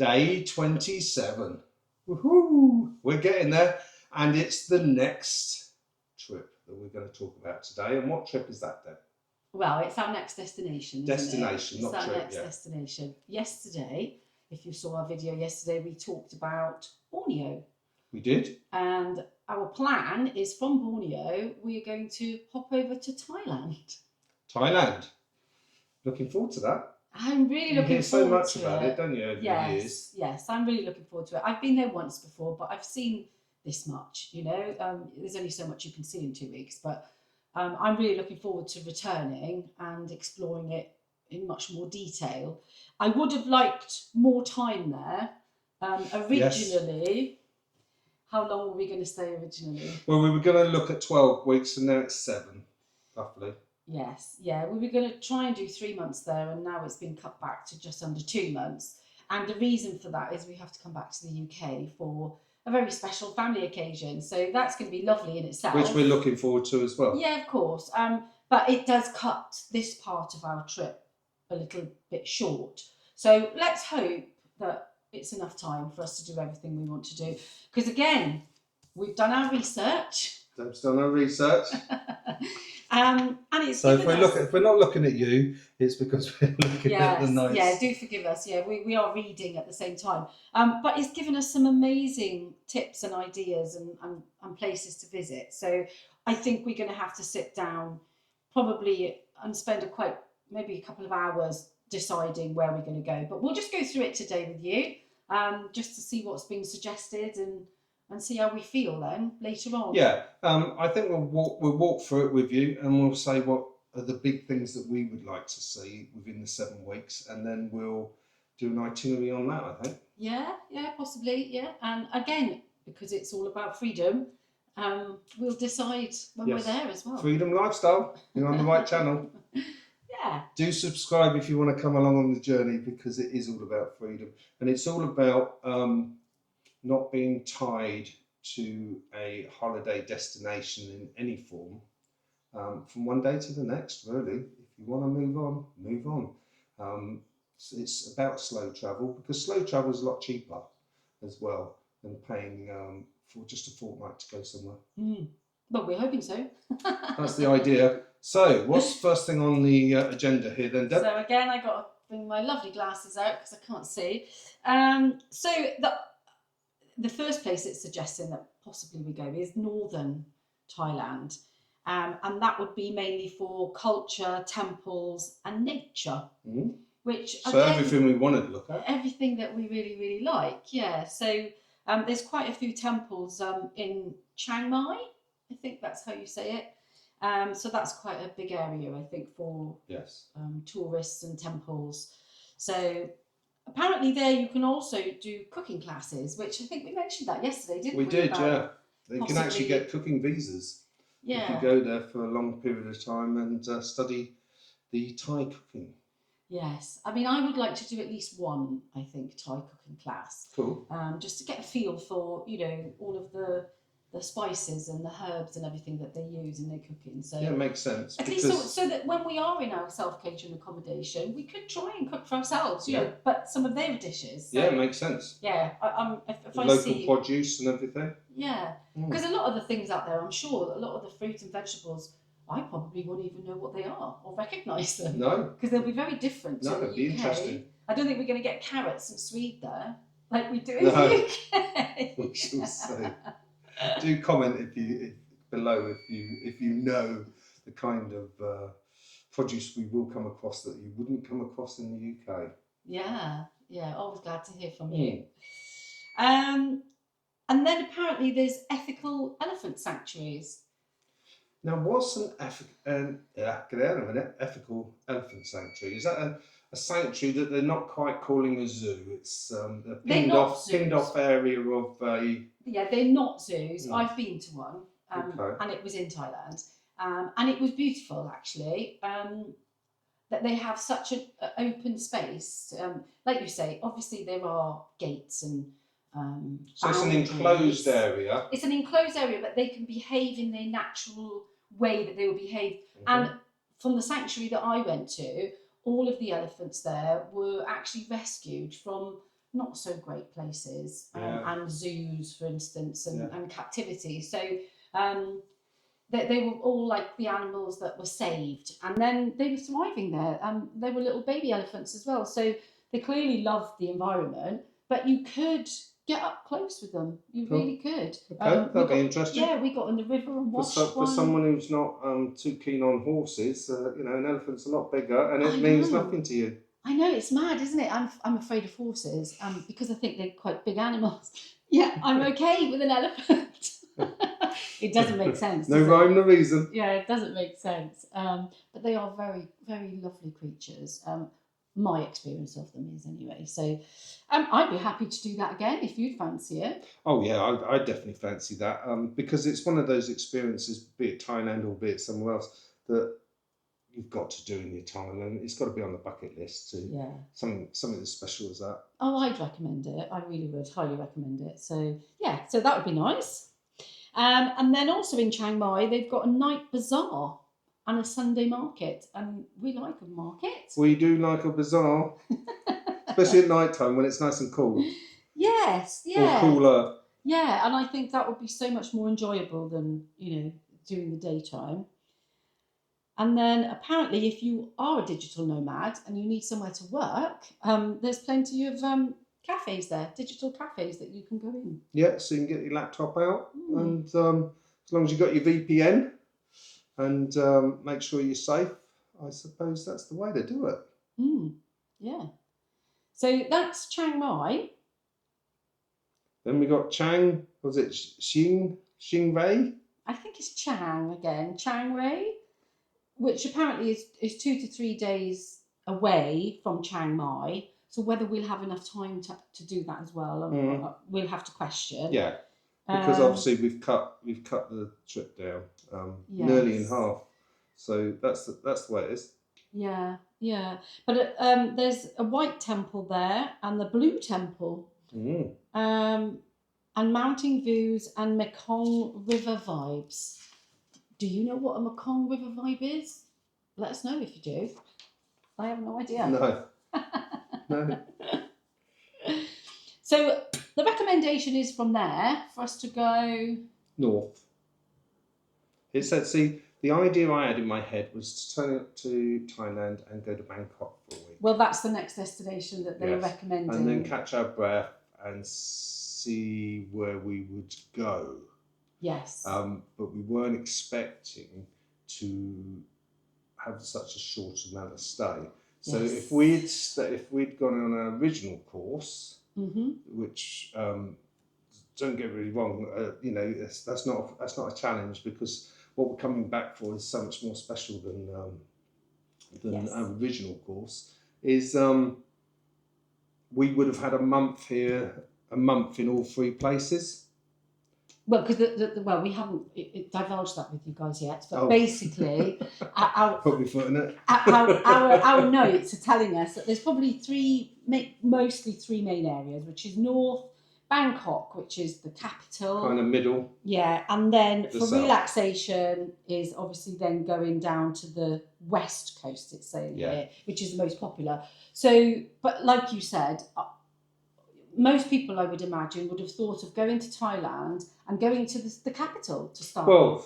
Day 27. Woohoo! We're getting there, and it's the next trip that we're going to talk about today. And what trip is that, Deb? Well, it's our next destination, isn't Destination, it? not It's our trip, next yeah. destination. Yesterday, if you saw our video yesterday, we talked about Borneo. We did. And our plan is from Borneo, we're going to pop over to Thailand. Thailand. Looking forward to that. I'm really looking You hear so forward much to about it, don't you, over the years? Yes, I'm really looking forward to it. I've been there once before, but I've seen this much, you know. There's only so much you can see in 2 weeks, but I'm really looking forward to returning and exploring it in much more detail. I would have liked more time there. Originally, how long were we going to stay originally? Well, we were going to look at 12 weeks, and now it's 7, roughly. Yes, yeah, we were going to try and do 3 months there, and now it's been cut back to just under 2 months. And the reason for that is we have to come back to the UK for a very special family occasion. So that's going to be lovely in itself. Which we're looking forward to as well. Yeah, of course. But it does cut this part of our trip a little bit short. So let's hope that it's enough time for us to do everything we want to do. Because again, we've done our research. Deb's done our research. And it's so if we're not looking at you, it's because we're looking at the notes. Yeah, do forgive us. Yeah, we are reading at the same time. But it's given us some amazing tips and ideas and places to visit. So I think we're going to have to sit down probably and spend maybe a couple of hours deciding where we're going to go. But we'll just go through it today with you, just to see what's been suggested and see how we feel then later on. Yeah, I think we'll walk through it with you, and we'll say what are the big things that we would like to see within the 7 weeks, and then we'll do an itinerary on that, I think. Yeah, possibly, yeah. And again, because it's all about freedom, we'll decide when we're there as well. Freedom Lifestyle, you're on the right channel. Yeah. Do subscribe if you want to come along on the journey, because it is all about freedom, and it's all about not being tied to a holiday destination in any form from one day to the next, really. If you want to move on, move on. It's about slow travel, because slow travel is a lot cheaper as well than paying for just a fortnight to go somewhere. Well, we're hoping so. That's the idea. So what's the first thing on the agenda here then, Deb? So again, I got to bring my lovely glasses out because I can't see. So the first place it's suggesting that possibly we go is northern Thailand. And that would be mainly for culture, temples and nature. Which, so again, everything we wanted to look at. Everything that we really, really like, yeah. So there's quite a few temples in Chiang Mai. I think that's how you say it. So that's quite a big area, I think, for tourists and temples. So apparently there you can also do cooking classes, which I think we mentioned that yesterday, didn't we? We did, yeah. You can actually get cooking visas if you go there for a long period of time and study the Thai cooking. Yes. I mean, I would like to do at least one, I think, Thai cooking class. Cool. Just to get a feel for, you know, all of the spices and the herbs and everything that they use in their cooking. So yeah, it makes sense. At least so that when we are in our self-catering accommodation, we could try and cook for ourselves, you know, but some of their dishes. So, yeah, it makes sense. Yeah, if I local see produce and everything. Yeah, because a lot of the things out there, I'm sure, a lot of the fruit and vegetables, I probably won't even know what they are or recognise them. No. Because they'll be very different to the UK. It'd be interesting. I don't think we're going to get carrots and swede there like we do in the UK. We shall see. Do comment below if you know the kind of produce we will come across that you wouldn't come across in the UK. Yeah, always glad to hear from you. And then apparently there's ethical elephant sanctuaries. Now, what's an ethical elephant sanctuary? Is that a sanctuary that they're not quite calling a zoo? It's a pinned off area of a... Yeah, they're not zoos. I've been to one, and it was in Thailand. And it was beautiful, actually, that they have such an open space. Like you say, obviously there are gates and so it's an enclosed area. It's an enclosed area, but they can behave in their natural way that they will behave. And from the sanctuary that I went to, all of the elephants there were actually rescued from not so great places, and zoos, for instance, and captivity. So they were all like the animals that were saved, and then they were thriving there. They were little baby elephants as well. So they clearly loved the environment, but you could get up close with them. You really could. Okay, that'd be interesting. Yeah, we got in the river and watched one. For someone who's not too keen on horses, an elephant's a lot bigger, and it means nothing to you. I know, it's mad, isn't it? I'm afraid of horses because I think they're quite big animals. Yeah, I'm okay with an elephant. It doesn't make sense. No rhyme, no reason. Yeah, it doesn't make sense. But they are very, very lovely creatures. My experience of them is anyway. So I'd be happy to do that again if you'd fancy it. Oh yeah, I definitely fancy that because it's one of those experiences, be it Thailand or be it somewhere else, that you've got to do in your time, and it's got to be on the bucket list too. Yeah. Something as special as that. Oh, I'd recommend it. I really would, highly recommend it. So yeah, so that would be nice. And then also in Chiang Mai, they've got a night bazaar and a Sunday market, and we like a market. We do like a bazaar, especially at night time when it's nice and cool. Yes, yeah. Or cooler. Yeah, and I think that would be so much more enjoyable than, during the daytime. And then apparently if you are a digital nomad and you need somewhere to work, there's plenty of cafes there, digital cafes that you can go in. Yeah, so you can get your laptop out and as long as you've got your VPN and make sure you're safe, I suppose that's the way to do it. Yeah. So that's Chiang Mai. Then we got Chiang, was it Xing Ray? I think it's Chiang again, Chiang Rai, which apparently is 2 to 3 days away from Chiang Mai. So whether we'll have enough time to do that as well, we'll have to question. Yeah, because obviously we've cut the trip down nearly in half. So that's the way it is. Yeah. But there's a white temple there and the blue temple. And mountain views and Mekong River vibes. Do you know what a Mekong River vibe is? Let us know if you do. I have no idea. No. So the recommendation is from there for us to go north. It said, see, the idea I had in my head was to turn it to Thailand and go to Bangkok for a week. Well, that's the next destination that they are recommending. And then catch our breath and see where we would go. Yes. But we weren't expecting to have such a short amount of stay. So if we'd gone on our original course, which don't get me wrong, that's not a challenge, because what we're coming back for is so much more special than our original course. Is we would have had a month here, a month in all three places. Well, because we haven't divulged that with you guys yet, but basically, put my foot in it. our notes are telling us that there's probably mostly three main areas, which is North Bangkok, which is the capital, kind of middle. Yeah, and then for south. Relaxation is obviously then going down to the west coast. It's saying here, which is the most popular. So, but like you said. Most people, I would imagine, would have thought of going to Thailand and going to the capital to start. Well,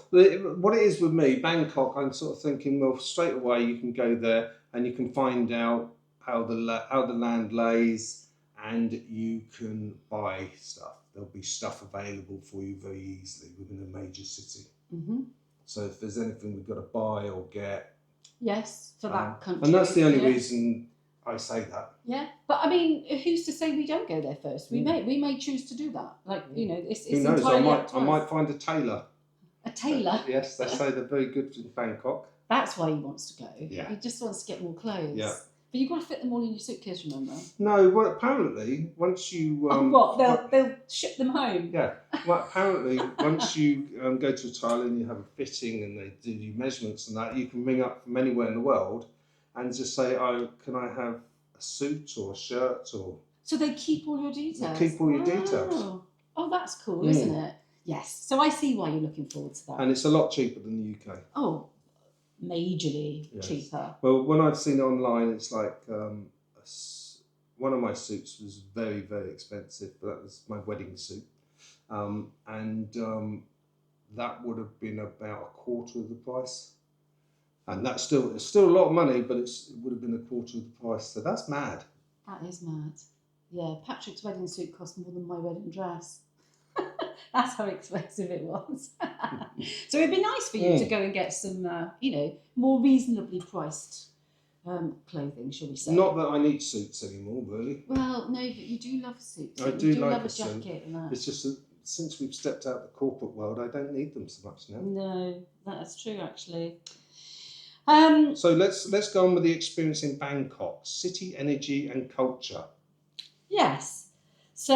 what it is with me, Bangkok, I'm sort of thinking, well, straight away you can go there and you can find out how the land lays, and you can buy stuff. There'll be stuff available for you very easily within a major city. So if there's anything we've got to buy or get, for that country, and that's the only reason I say that. Yeah, but I mean, who's to say we don't go there first? We may choose to do that. Like, it's who knows? entirely I might find a tailor. A tailor? Yes, they say they're very good in Bangkok. That's why he wants to go. Yeah. He just wants to get more clothes. Yeah. But you've got to fit them all in your suitcase, remember? No, well, apparently, once you... They'll ship them home? Yeah. Well, apparently, once you go to Thailand, you have a fitting and they do your measurements and that, you can ring up from anywhere in the world and just say, oh, can I have a suit or a shirt or... So they keep all your details? They keep all your details. Oh, that's cool, isn't it? Yes. So I see why you're looking forward to that. And it's a lot cheaper than the UK. Oh, majorly cheaper. Well, when I've seen it online, it's like one of my suits was very, very expensive, but that was my wedding suit. That would have been about a quarter of the price. And it's still a lot of money, but it would have been a quarter of the price. So that's mad. That is mad. Yeah, Patrick's wedding suit cost more than my wedding dress. That's how expensive it was. So it'd be nice for you to go and get some, more reasonably priced clothing, shall we say? Not that I need suits anymore, really. Well, no, but you do love suits. I do like love a suit. jacket and that. It's just that since we've stepped out of the corporate world, I don't need them so much now. No, that's true, actually. So let's go on with the experience in Bangkok. City, energy and culture. Yes. So,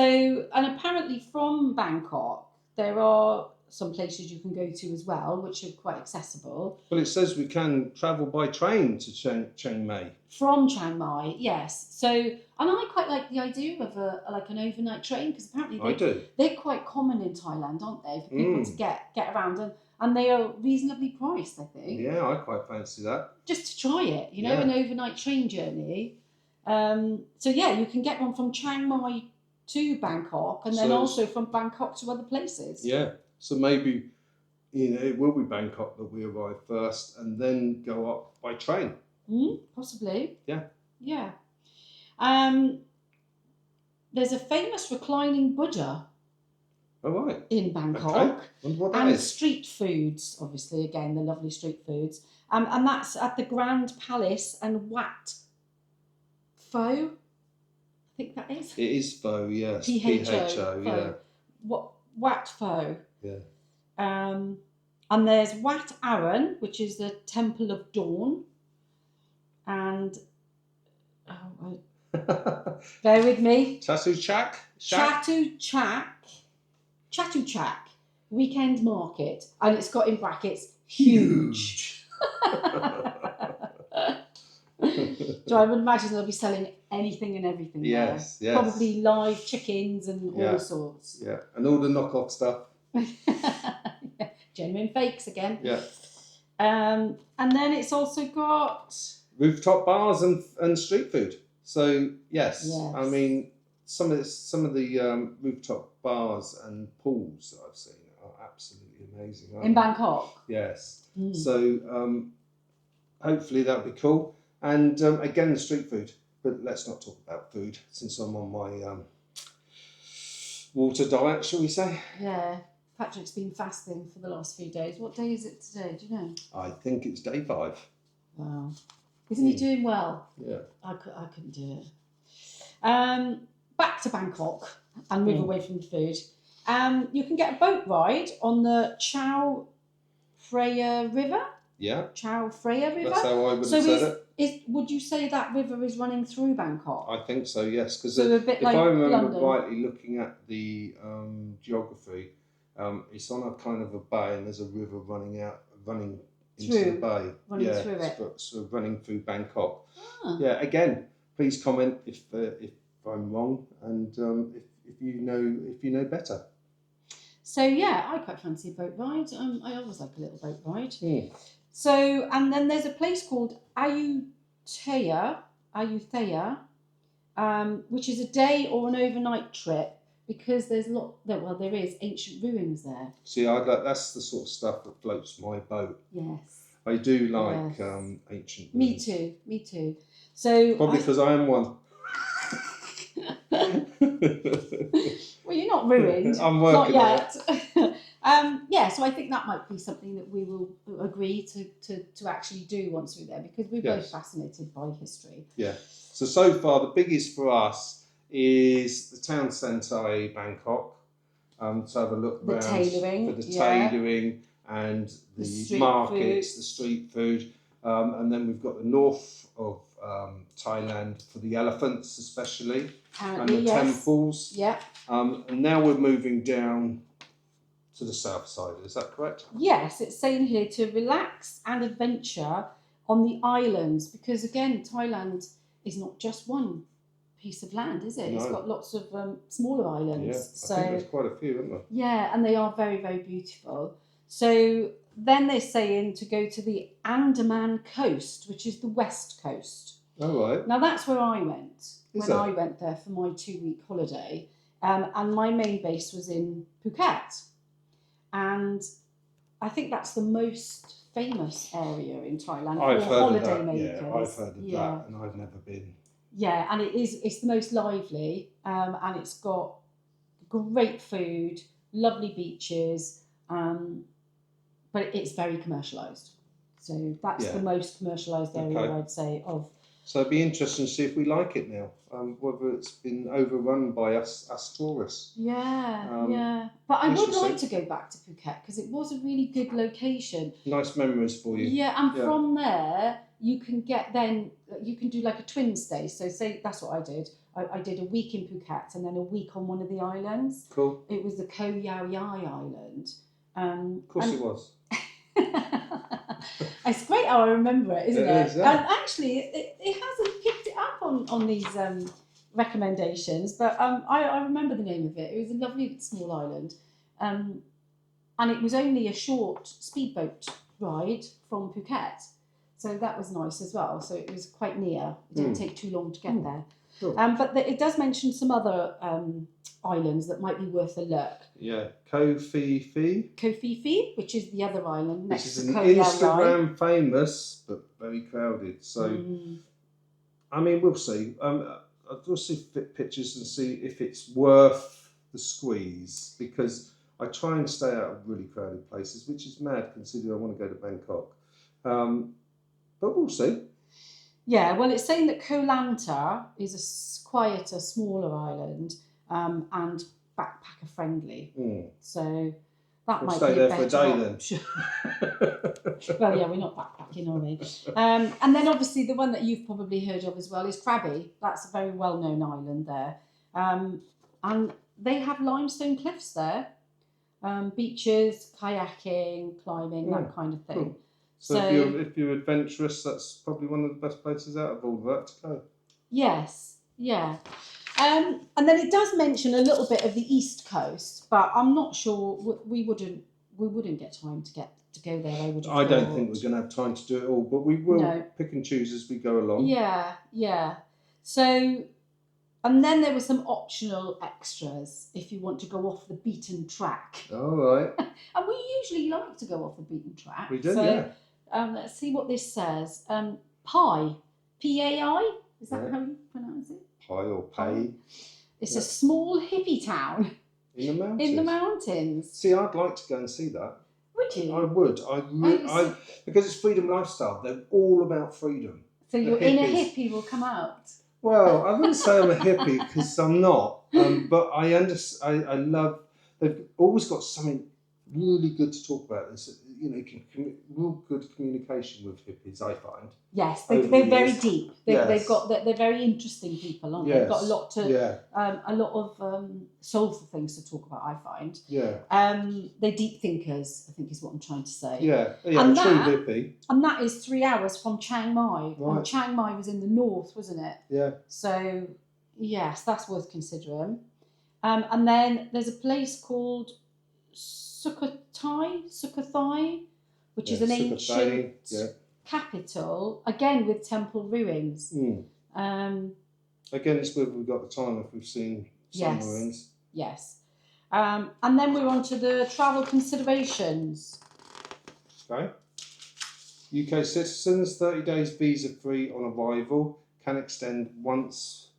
and apparently from Bangkok, there are some places you can go to as well, which are quite accessible. Well, it says we can travel by train to Chiang Mai. From Chiang Mai, yes. So, and I quite like the idea of an overnight train, because apparently they're quite common in Thailand, aren't they, for people to get around, and they are reasonably priced, I think. Yeah, I quite fancy that. Just to try it, an overnight train journey. So yeah, you can get one from Chiang Mai to Bangkok, and then also from Bangkok to other places. Yeah, so maybe it will be Bangkok that we arrive first, and then go up by train. Possibly. Yeah. Yeah. There's a famous reclining Buddha. Oh, right. In Bangkok. Okay. Wonder what that is. Street foods, obviously, again, the lovely street foods. And that's at the Grand Palace and Wat Pho. I think that is. It is Pho, yes. Pho, yeah. Wat Pho. Yeah. And there's Wat Arun, which is the Temple of Dawn. And bear with me. Chatuchak Weekend Market, and it's got in brackets huge. So I would imagine they'll be selling anything and everything. Yes, there. yes. Probably live chickens and all sorts. Yeah, and all the knockoff stuff. Genuine fakes again. Yeah. And then it's also got rooftop bars and street food. So yes. I mean some of the rooftop bars and pools that I've seen are absolutely amazing. In Bangkok. Yes. So hopefully that'll be cool. And again, the street food. But let's not talk about food since I'm on my water diet, shall we say? Yeah. Patrick's been fasting for the last few days. What day is it today? Do you know? I think it's day 5. Wow. Isn't he doing well? Yeah. I couldn't do it. Back to Bangkok and move away from the food. You can get a boat ride on the Chao Phraya River. Yeah. Chao Phraya River. That's how I would have said it. Would you say that river is running through Bangkok? I think so, yes. Because if I remember London. rightly, looking at the geography, it's on a kind of a bay, and there's a river running into the bay. Running through it. So running through Bangkok. Ah. Yeah. Again, please comment if I'm wrong, and if you know better. So yeah, I quite fancy a boat ride. I always like a little boat ride. Mm. So, and then there's a place called Ayutthaya, which is a day or an overnight trip, because there is ancient ruins there. See, that's the sort of stuff that floats my boat. Yes. I do like ancient ruins. Me too. So probably because I am one. Well, you're not ruined. I'm working not yet. So I think that might be something that we will agree to actually do once we're there, because we're both fascinated by history. Yeah. So far, the biggest for us is the town centre, Bangkok. To have a look around for the tailoring and the markets, the street food, and then we've got the north of Thailand for the elephants, especially, and the temples. Yeah. And now we're moving down to the south side. Is that correct? Yes, it's saying here to relax and adventure on the islands, because again, Thailand is not just one piece of land, is it? No. It's got lots of smaller islands. Yeah, I think there's quite a few, isn't there? Yeah, and they are very, very beautiful. So then they're saying to go to the Andaman coast, which is the west coast. Oh, right. Now that's where I went. Is when there? I went there for my 2-week holiday, and my main base was in Phuket, and I think that's the most famous area in Thailand I've for heard of holiday that. makers. Yeah, I've heard of that, and I've never been. Yeah, and it's the most lively, and it's got great food, lovely beaches, but it's very commercialised. So that's the most commercialised area, I'd say, of. So it'd be interesting to see if we like it now, whether it's been overrun by us tourists. Yeah. But I would like to go back to Phuket because it was a really good location. Nice memories for you. Yeah, and from there you can do like a twin stay. So say that's what I did. I did a week in Phuket and then a week on one of the islands. Cool. It was the Koh Tao Island. Of course it was. It's great how I remember it, isn't it? It is, yeah. And actually, it hasn't picked it up on these recommendations, but I remember the name of it. It was a lovely small island, and it was only a short speedboat ride from Phuket, so that was nice as well. So it was quite near. It didn't take too long to get there. Sure. But it does mention some other islands that might be worth a look. Yeah, Koh Phi, which is the other island next which to is an Koh Instagram famous but very crowded. So, I mean, we'll see. I'll see pictures and see if it's worth the squeeze, because I try and stay out of really crowded places, which is mad considering I want to go to Bangkok. But we'll see. Yeah, well, it's saying that Koh Lanta is a quieter, smaller island, and backpacker friendly. So that might stay be a there for a better day option. Well, yeah, we're not backpacking, are we? And then obviously the one that you've probably heard of as well is Krabi. That's a very well-known island there, and they have limestone cliffs there, beaches, kayaking, climbing, that kind of thing. Cool. So if you're adventurous, that's probably one of the best places out of all of that to go. Yes, yeah. And then it does mention a little bit of the East Coast, but I'm not sure we wouldn't get time to go there. I don't think we're going to have time to do it all, but we will pick and choose as we go along. Yeah. So, and then there were some optional extras if you want to go off the beaten track. All right. And we usually like to go off the beaten track. We do, yeah. Let's see what this says. Pai, Pai, is that how you pronounce it? Pai or Pay. It's a small hippie town. In the mountains. In the mountains. See, I'd like to go and see that. Would you? I would. Because it's freedom lifestyle. They're all about freedom. So your inner hippie will come out. Well, I wouldn't say I'm a hippie because I'm not. But I understand. I love. They've always got something really good to talk about. This, real good communication with hippies, I find. Yes, they're very deep. They're very interesting people, aren't they? They've got a lot of soulful things to talk about, I find. Yeah. They're deep thinkers, I think is what I'm trying to say. Yeah, and true hippie. And that is 3 hours from Chiang Mai. Right. And Chiang Mai was in the north, wasn't it? Yeah. So, yes, that's worth considering. And then there's a place called Sukhothai, which is an ancient capital, again with temple ruins. Again, it's whether we've got the time if we've seen some ruins. Yes. And then we're on to the travel considerations. Okay. UK citizens, 30 days visa-free on arrival, can extend once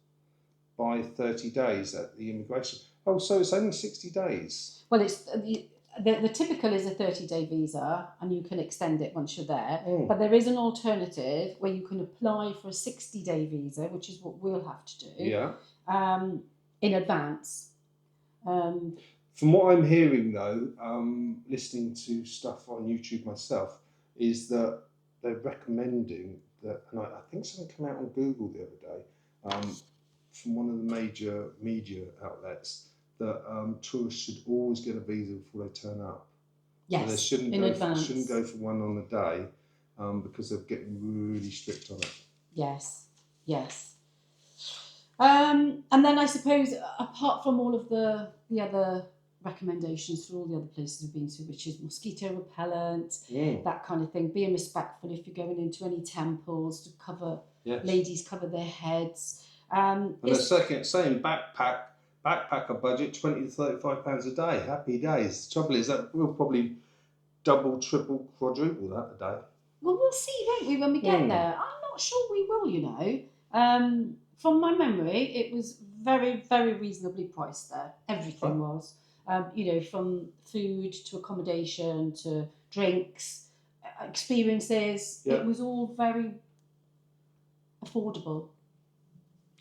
by 30 days at the immigration. Oh, so it's only 60 days? Well, it's the typical is a 30-day visa, and you can extend it once you're there. But there is an alternative where you can apply for a 60-day visa, which is what we'll have to do. Yeah. In advance. From what I'm hearing, though, listening to stuff on YouTube myself, is that they're recommending that, and I think something came out on Google the other day, from one of the major media outlets, that tourists should always get a visa before they turn up. Yes, so they advance. Shouldn't go for one on the day, because they're getting really strict on it. Yes. And then I suppose, apart from all of the other recommendations for all the other places we've been to, which is mosquito repellent, that kind of thing, being respectful if you're going into any temples, to ladies cover their heads. And the second, same backpacker budget, £20 to £35 a day. Happy days. The trouble is that we'll probably double, triple, quadruple that a day. Well, we'll see, won't we, when we get there? I'm not sure we will, you know. From my memory, it was very, very reasonably priced there. Everything was. You know, from food to accommodation to drinks, experiences. Yeah. It was all very affordable.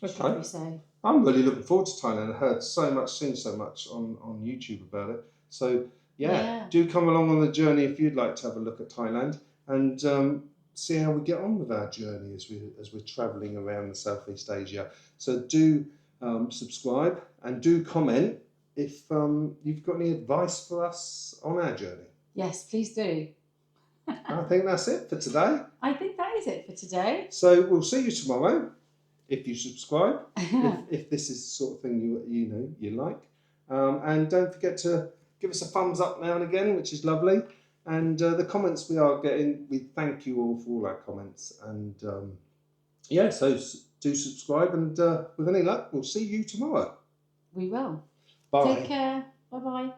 Should we say? I'm really looking forward to Thailand. I heard so much, seen so much on YouTube about it. So yeah, do come along on the journey if you'd like to have a look at Thailand and see how we get on with our journey as we're travelling around the Southeast Asia. So do subscribe and do comment if you've got any advice for us on our journey. Yes, please do. I think that's it for today. I think that is it for today. So we'll see you tomorrow if you subscribe, if this is the sort of thing you like. And don't forget to give us a thumbs up now and again, which is lovely. And the comments we are getting, we thank you all for all our comments. And so do subscribe. And with any luck, we'll see you tomorrow. We will. Bye. Take care. Bye-bye.